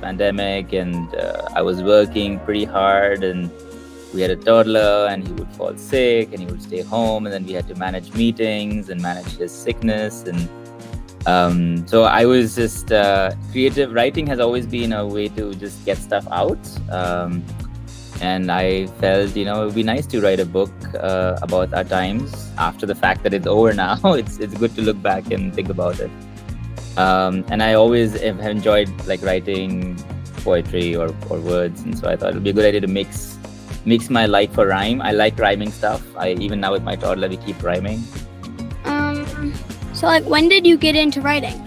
pandemic, and I was working pretty hard, and we had a toddler, and he would fall sick and he would stay home, and then we had to manage meetings and manage his sickness. And so I was just creative writing has always been a way to just get stuff out. And I felt, it would be nice to write a book about our times after the fact that it's over now. It's good to look back and think about it. And I always have enjoyed like writing poetry or words, and so I thought it would be a good idea to mix my like for rhyme. I like rhyming stuff. Even now with my toddler, we keep rhyming. So like, when did you get into writing?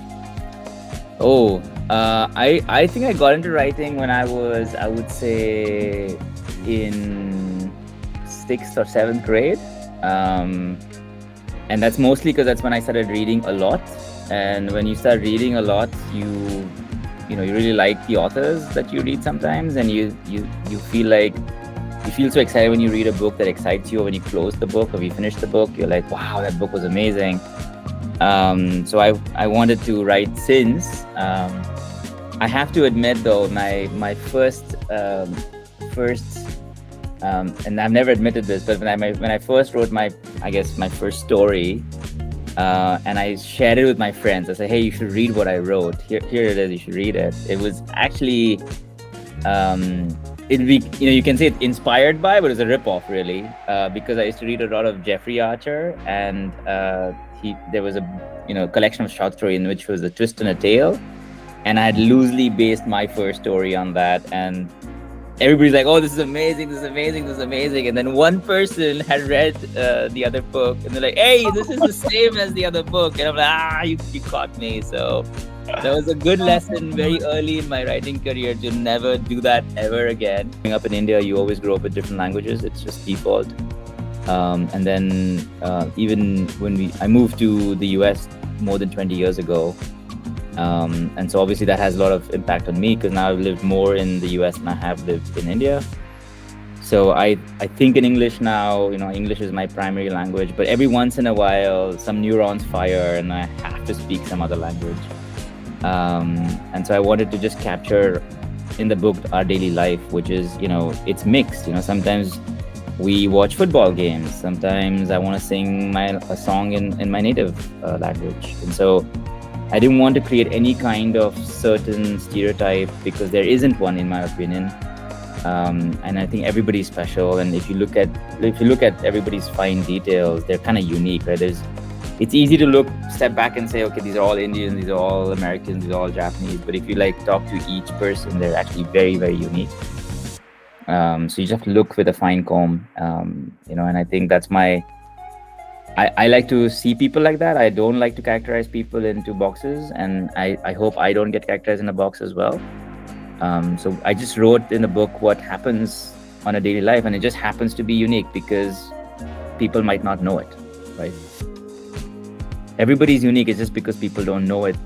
I think I got into writing when I was, I would say, in 6th or 7th grade. And that's mostly because that's when I started reading a lot. And when you start reading a lot, you really like the authors that you read sometimes, and you feel so excited when you read a book that excites you, or when you close the book or you finish the book, you're like, wow, that book was amazing. So I wanted to write since. I have to admit though, my first and I've never admitted this, but when I first wrote my first story, and I shared it with my friends, I said, hey, you should read what I wrote. Here it is, you should read it. It was actually, you can say it's inspired by, but it's a ripoff really, because I used to read a lot of Jeffrey Archer, and there was a collection of short story in which was A Twist and a Tale, and I had loosely based my first story on that, and everybody's like, oh, this is amazing, and then one person had read the other book, and they're like, hey, this is the same as the other book, and I'm like, you caught me. So that was a good lesson very early in my writing career to never do that ever again. Growing up in India, you always grow up with different languages. It's just default. And then even when I moved to the US more than 20 years ago, and so obviously that has a lot of impact on me, because now I've lived more in the US than I have lived in India. So I think in English now. English is my primary language, but every once in a while some neurons fire and I have to speak some other language. And so I wanted to just capture in the book our daily life, which is, it's mixed. Sometimes we watch football games. Sometimes I want to sing a song in my native language. And so I didn't want to create any kind of certain stereotype, because there isn't one, in my opinion. And I think everybody's special. And if you look at everybody's fine details, they're kind of unique, right? It's easy to step back and say, okay, these are all Indians, these are all Americans, these are all Japanese. But if you talk to each person, they're actually very, very unique. So you just have to look with a fine comb, and I think that's I like to see people like that. I don't like to characterize people into boxes, and I hope I don't get characterized in a box as well. So I just wrote in the book what happens on a daily life, and it just happens to be unique because people might not know it, right? Everybody's unique. It's just because people don't know it